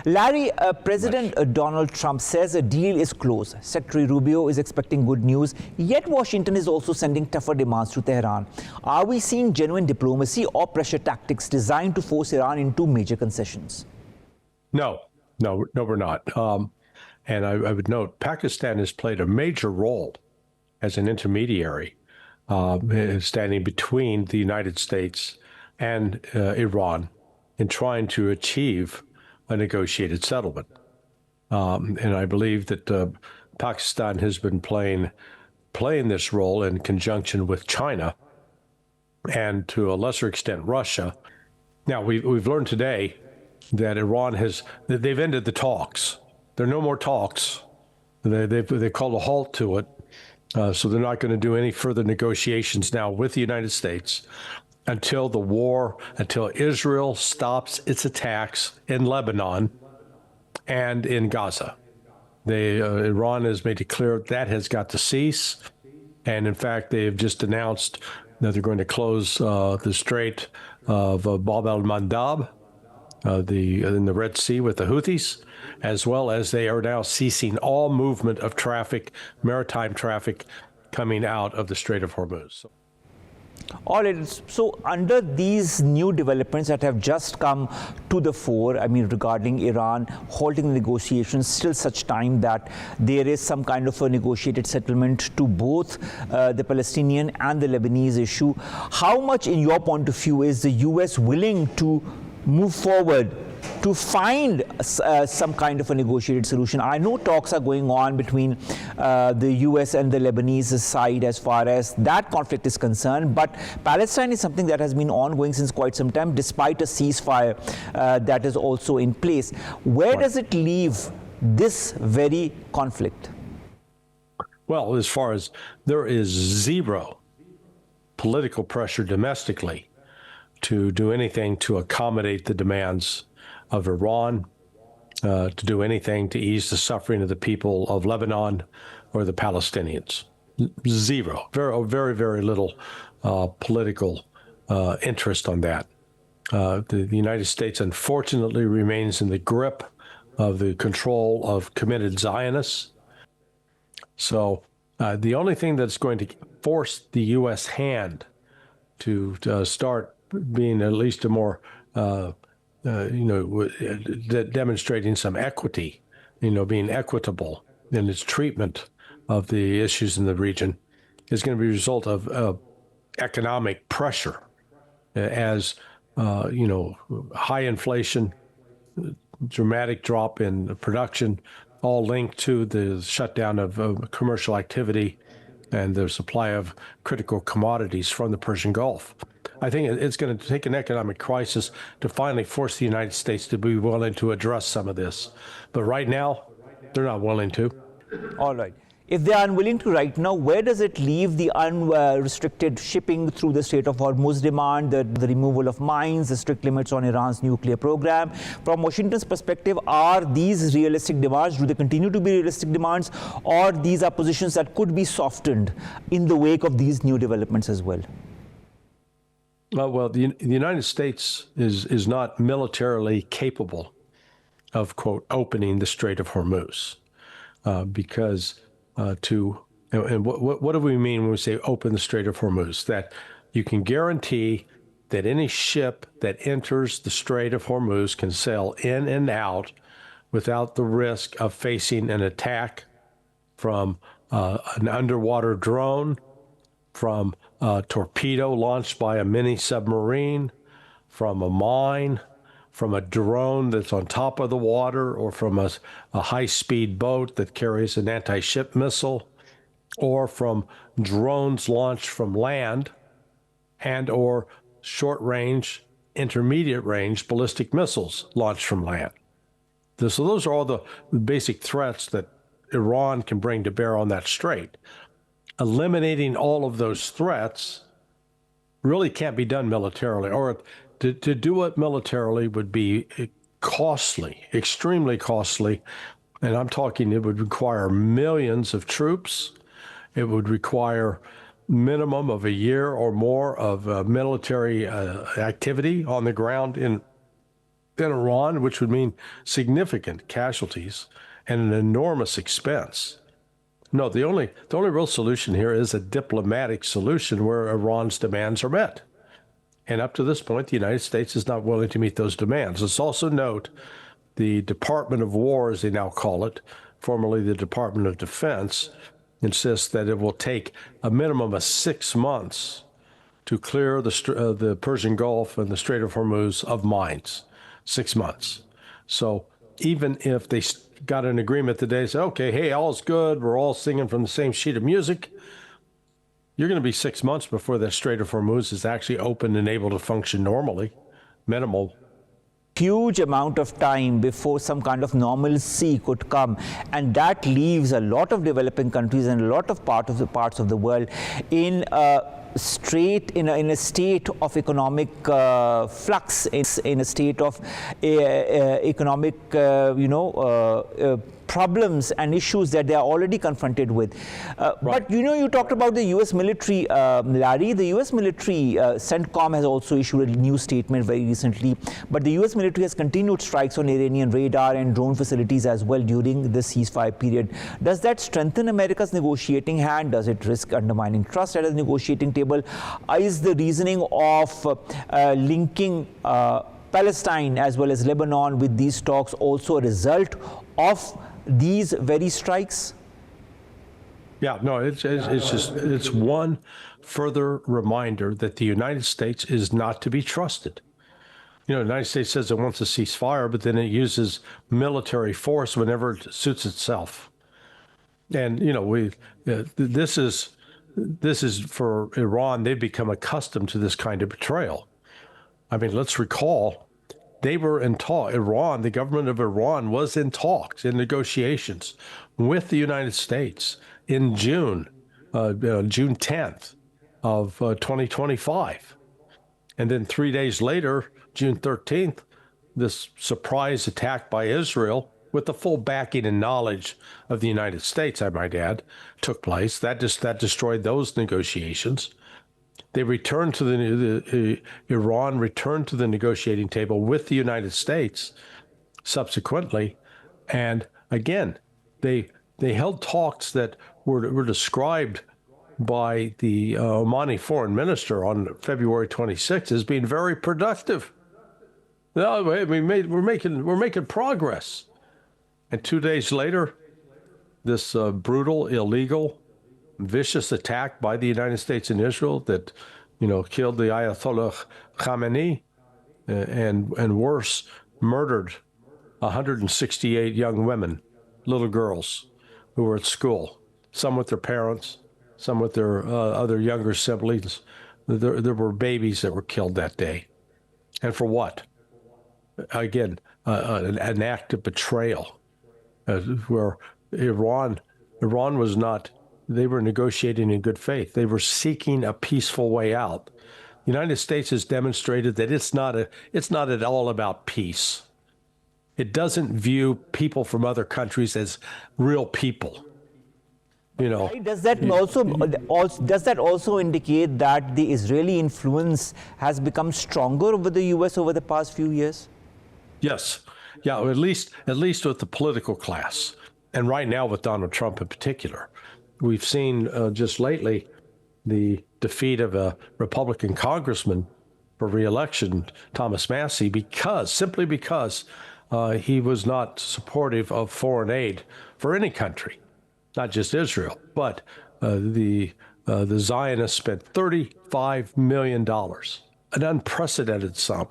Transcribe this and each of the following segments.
Larry, President Donald Trump says a deal is close. Secretary Rubio is expecting good news, yet Washington is also sending tougher demands to Tehran. Are we seeing genuine diplomacy or pressure tactics designed to force Iran into major concessions? No, we're not. And I would note Pakistan has played a major role as an intermediary, standing between the United States and Iran in trying to achieve a negotiated settlement. And I believe that Pakistan has been playing this role in conjunction with China and to a lesser extent Russia. Now, we've learned today that Iran they've ended the talks. There are no more talks. They called a halt to it. So they're not going to do any further negotiations now with the United States until Israel stops its attacks in Lebanon and in Gaza. Iran has made it clear that has got to cease. And in fact, they have just announced that they're going to close the Strait of Bab el-Mandab, in the Red Sea with the Houthis, as well as they are now ceasing all movement of traffic, maritime traffic, coming out of the Strait of Hormuz. All right. So under these new developments that have just come to the fore, I mean, regarding Iran halting the negotiations till such time that there is some kind of a negotiated settlement to both the Palestinian and the Lebanese issue, how much, in your point of view, is the U.S. willing to move forward to find some kind of a negotiated solution? I know talks are going on between the U.S. and the Lebanese side as far as that conflict is concerned, but Palestine is something that has been ongoing since quite some time, despite a ceasefire that is also in place. Where does it leave this very conflict? Well, as far as there is zero political pressure domestically to do anything to accommodate the demands of Iran, to do anything to ease the suffering of the people of Lebanon or the Palestinians. Zero. Very, very little political interest on that. The United States, unfortunately, remains in the grip of the control of committed Zionists. So the only thing that's going to force the U.S. hand to start being at least a more demonstrating some equity, being equitable in its treatment of the issues in the region, is going to be a result of economic pressure, as high inflation, dramatic drop in production, all linked to the shutdown of commercial activity and the supply of critical commodities from the Persian Gulf. I think it's going to take an economic crisis to finally force the United States to be willing to address some of this. But right now, they're not willing to. All right. If they are unwilling to right now, where does it leave the unrestricted shipping through the Strait of Hormuz demand, the removal of mines, the strict limits on Iran's nuclear program? From Washington's perspective, are these realistic demands? Do they continue to be realistic demands, or these are positions that could be softened in the wake of these new developments as well? Well, the United States is not militarily capable of, quote, opening the Strait of Hormuz, because what do we mean when we say open the Strait of Hormuz? That you can guarantee that any ship that enters the Strait of Hormuz can sail in and out without the risk of facing an attack from an underwater drone, from a torpedo launched by a mini submarine, from a mine, from a drone that's on top of the water, or from a high-speed boat that carries an anti-ship missile, or from drones launched from land, and or short-range, intermediate-range ballistic missiles launched from land. So those are all the basic threats that Iran can bring to bear on that strait. Eliminating all of those threats really can't be done militarily, or to do it militarily would be costly, extremely costly. And I'm talking it would require millions of troops. It would require minimum of a year or more of military activity on the ground in in Iran, which would mean significant casualties and an enormous expense. No, the only real solution here is a diplomatic solution where Iran's demands are met. And up to this point, the United States is not willing to meet those demands. Let's also note the Department of War, as they now call it, formerly the Department of Defense, insists that it will take a minimum of 6 months to clear the Persian Gulf and the Strait of Hormuz of mines. 6 months. So even if they got an agreement today, say, okay, hey, all's good, we're all singing from the same sheet of music, you're going to be 6 months before the Strait of Hormuz is actually open and able to function normally, minimal. Huge amount of time before some kind of normalcy could come, and that leaves a lot of developing countries and a lot of parts of the world in a state of economic flux, in a state of economic problems and issues that they are already confronted with. But you talked about the US military, Larry. The US military, CENTCOM, has also issued a new statement very recently, but the US military has continued strikes on Iranian radar and drone facilities as well during the ceasefire period. Does that strengthen America's negotiating hand? Does it risk undermining trust at the negotiating table? Is the reasoning of linking Palestine as well as Lebanon with these talks also a result of these very strikes? Yeah, no, it's one further reminder that the United States is not to be trusted. The United States says it wants a ceasefire, but then it uses military force whenever it suits itself. And this is for Iran. They've become accustomed to this kind of betrayal. I mean, let's recall. They were in talk. Iran, the government of Iran, was in talks, in negotiations with the United States in June 10th of 2025. And then 3 days later, June 13th, this surprise attack by Israel, with the full backing and knowledge of the United States, I might add, took place. That destroyed those negotiations. They returned to Iran returned to the negotiating table with the United States subsequently. And again, they held talks that were described by the Omani foreign minister on February 26th as being very productive. No, we're making progress. And 2 days later, this brutal, illegal, vicious attack by the United States and Israel that, killed the Ayatollah Khamenei and worse, murdered 168 young women, little girls who were at school, some with their parents, some with their other younger siblings. There were babies that were killed that day. And for what? Again, an act of betrayal, where Iran was not. They were negotiating in good faith. They were seeking a peaceful way out. The United States has demonstrated that it's not at all about peace. It doesn't view people from other countries as real people. Does that also indicate that the Israeli influence has become stronger over the U.S. over the past few years? Yes. Yeah, at least with the political class. And right now with Donald Trump in particular. We've seen just lately the defeat of a Republican congressman for re-election, Thomas Massey, simply because he was not supportive of foreign aid for any country, not just Israel, but the Zionists spent $35 million, an unprecedented sum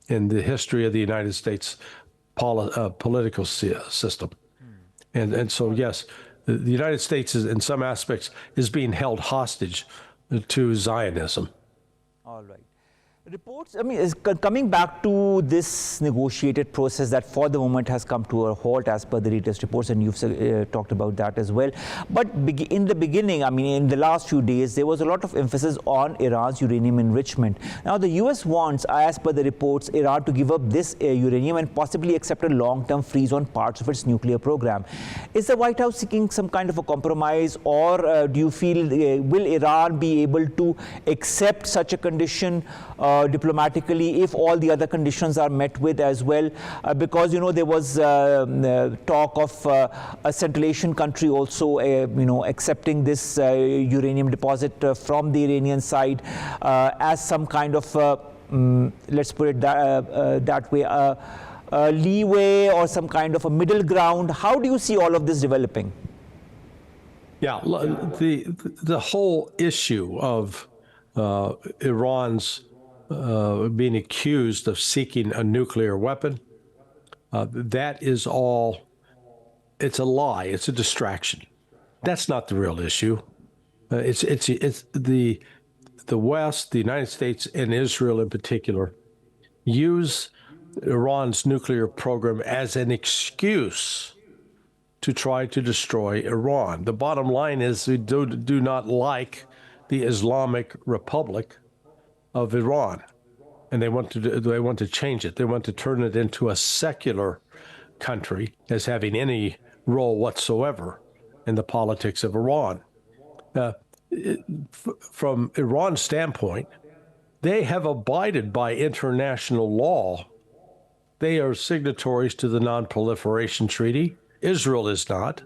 in the history of the United States political system. And so, yes, the United States, in some aspects, is being held hostage to Zionism. All right. Reports, is coming back to this negotiated process that for the moment has come to a halt as per the latest reports, and you've talked about that as well. But in the beginning, in the last few days, there was a lot of emphasis on Iran's uranium enrichment. Now, the U.S. wants, as per the reports, Iran to give up this uranium and possibly accept a long-term freeze on parts of its nuclear program. Is the White House seeking some kind of a compromise, or do you feel will Iran be able to accept such a condition diplomatically if all the other conditions are met with as well? Because, there was talk of a Central Asian country also, accepting this uranium deposit from the Iranian side as some kind of, let's put it that way, leeway or some kind of a middle ground. How do you see all of this developing? Yeah, the whole issue of Iran's being accused of seeking a nuclear weapon, that is all, it's a lie, it's a distraction. That's not the real issue. It's the West, the United States, and Israel in particular, use Iran's nuclear program as an excuse to try to destroy Iran. The bottom line is we do not like the Islamic Republic of Iran, and they want to change it. They want to turn it into a secular country as having any role whatsoever in the politics of Iran. From Iran's standpoint, they have abided by international law. They are signatories to the Non-Proliferation Treaty. Israel is not.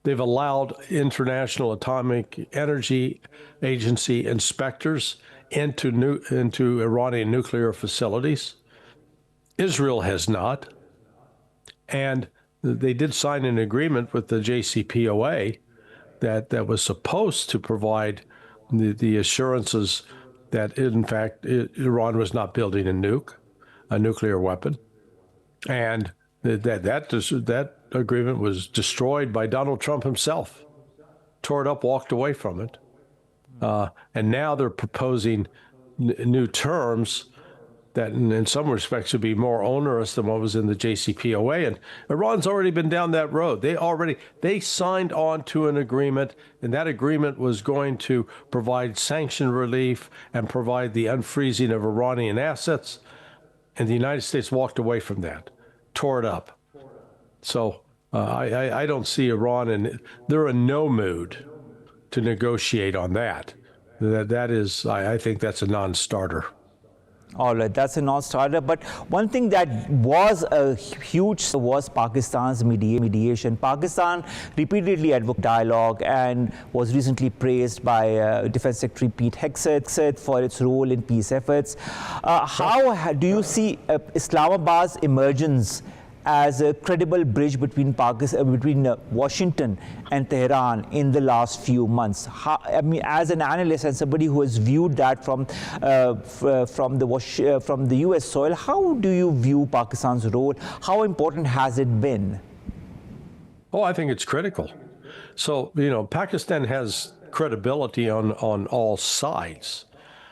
They've allowed International Atomic Energy Agency inspectors into Iranian nuclear facilities. Israel has not. And they did sign an agreement with the JCPOA that was supposed to provide the assurances that, in fact, Iran was not building a nuclear weapon. And that agreement was destroyed by Donald Trump himself, tore it up, walked away from it. And now they're proposing new terms that in some respects would be more onerous than what was in the JCPOA. And Iran's already been down that road. They signed on to an agreement, and that agreement was going to provide sanction relief and provide the unfreezing of Iranian assets. And the United States walked away from that, tore it up. So I don't see Iran, and they're in no mood to negotiate on that. That is, I think that's a non-starter. All right, that's a non-starter. But one thing that was a huge was Pakistan's mediation. Pakistan repeatedly advocated dialogue and was recently praised by Defense Secretary Pete Hegseth for its role in peace efforts. How do you see Islamabad's emergence as a credible bridge between Washington and Tehran in the last few months? As an analyst and somebody who has viewed that from the U.S. soil, how do you view Pakistan's role? How important has it been? Oh, I think it's critical. So, Pakistan has credibility on all sides.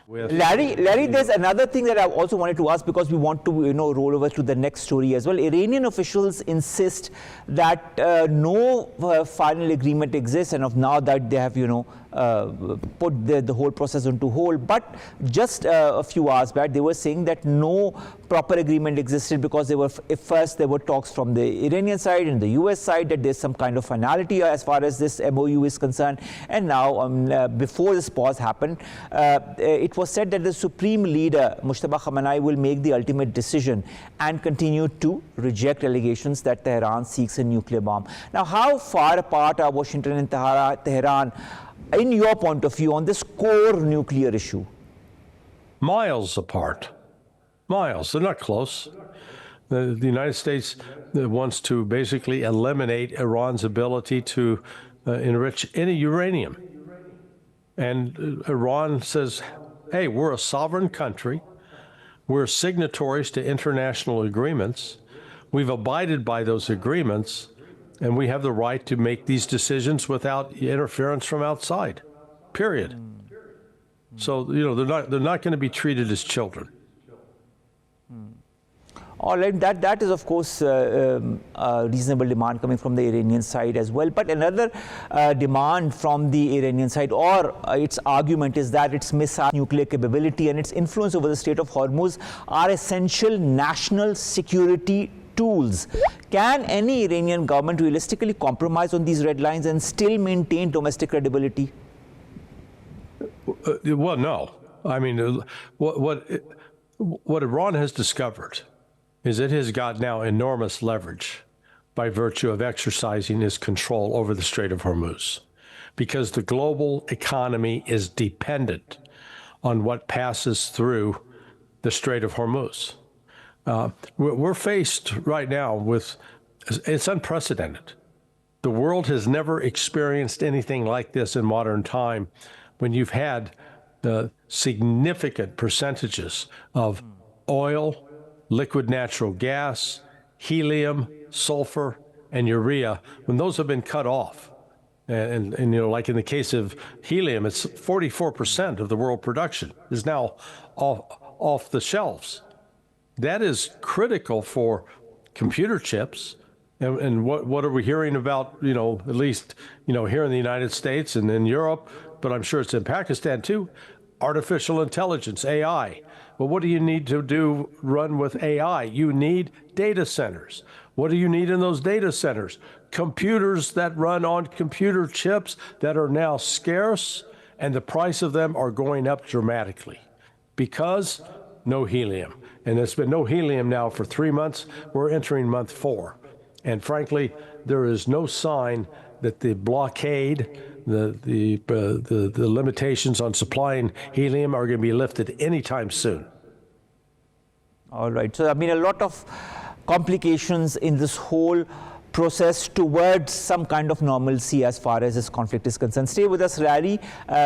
Larry, there's another thing that I also wanted to ask, because we want to, roll over to the next story as well. Iranian officials insist that no final agreement exists, and of now that they have, put the whole process onto hold. But just a few hours back, they were saying that no proper agreement existed because first there were talks from the Iranian side and the US side that there's some kind of finality as far as this MOU is concerned. And now, before this pause happened, it was said that the Supreme Leader, Mujtaba Khamenei, will make the ultimate decision and continue to reject allegations that Tehran seeks a nuclear bomb. Now, how far apart are Washington and Tehran, in your point of view, on this core nuclear issue? Miles apart. Miles. They're not close. The United States wants to basically eliminate Iran's ability to enrich any uranium. And Iran says, hey, we're a sovereign country. We're signatories to international agreements. We've abided by those agreements, and we have the right to make these decisions without interference from outside, period. So, they're not going to be treated as children. All right, that is, of course, a reasonable demand coming from the Iranian side as well. But another demand from the Iranian side, or its argument, is that its missile nuclear capability and its influence over the Strait of Hormuz are essential national security tools. Can any Iranian government realistically compromise on these red lines and still maintain domestic credibility? Well, no. I mean, what Iran has discovered is it has got now enormous leverage by virtue of exercising its control over the Strait of Hormuz, because the global economy is dependent on what passes through the Strait of Hormuz. We're faced right now with, it's unprecedented. The world has never experienced anything like this in modern time, when you've had significant percentages of oil, liquid natural gas, helium, sulfur, and urea, when those have been cut off. And you know, like in the case of helium, it's 44% of the world production is now off the shelves. That is critical for computer chips. And what are we hearing about, you know, at least, you know, here in the United States and in Europe, but I'm sure it's in Pakistan too, artificial intelligence, AI. Well, what do you need to run with AI? You need data centers. What do you need in those data centers? Computers that run on computer chips that are now scarce, and the price of them are going up dramatically because no helium. And there's been no helium now for 3 months. We're entering month 4. And frankly, there is no sign that the blockade, the limitations on supplying helium are going to be lifted anytime soon. All right. So, I mean, a lot of complications in this whole process towards some kind of normalcy as far as this conflict is concerned. Stay with us, Larry.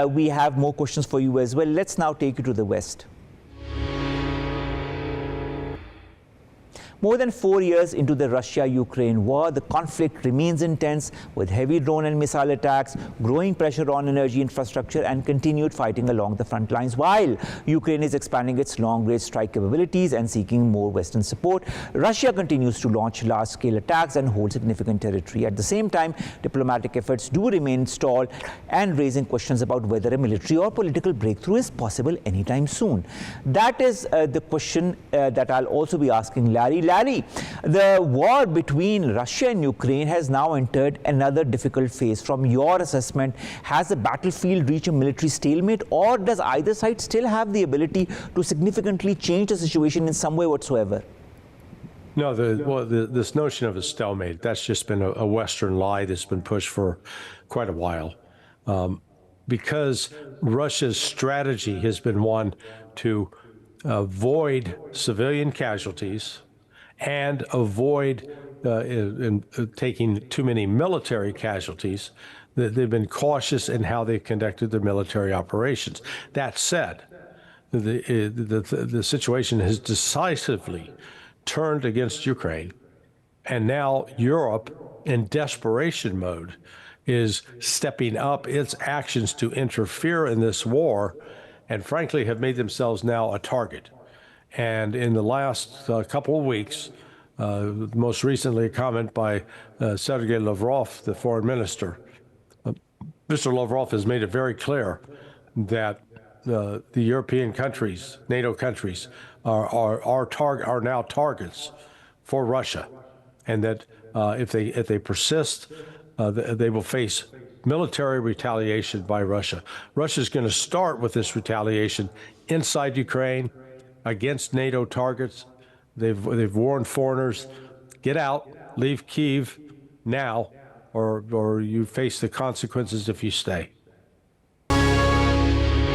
We have more questions for you as well. Let's now take you to the West. More than 4 years into the Russia-Ukraine war, the conflict remains intense, with heavy drone and missile attacks, growing pressure on energy infrastructure, and continued fighting along the front lines, while Ukraine is expanding its long-range strike capabilities and seeking more Western support. Russia continues to launch large-scale attacks and hold significant territory. At the same time, diplomatic efforts do remain stalled and raising questions about whether a military or political breakthrough is possible anytime soon. That is the question that I'll also be asking Larry. Larry, the war between Russia and Ukraine has now entered another difficult phase. From your assessment, has the battlefield reached a military stalemate, or does either side still have the ability to significantly change the situation in some way whatsoever? No, this notion of a stalemate, that's just been a Western lie that's been pushed for quite a while. Because Russia's strategy has been one to avoid civilian casualties and avoid taking too many military casualties. They've been cautious in how they've conducted their military operations. That said, the situation has decisively turned against Ukraine, and now Europe, in desperation mode, is stepping up its actions to interfere in this war, and frankly have made themselves now a target. And in the last couple of weeks, most recently a comment by Sergei Lavrov, the foreign minister, Mr. Lavrov has made it very clear that the European countries, NATO countries, are now targets for Russia, and that if they persist, they will face military retaliation by Russia. Russia is going to start with this retaliation inside Ukraine against NATO targets. They've warned foreigners, get out, leave Kyiv now, or you face the consequences if you stay.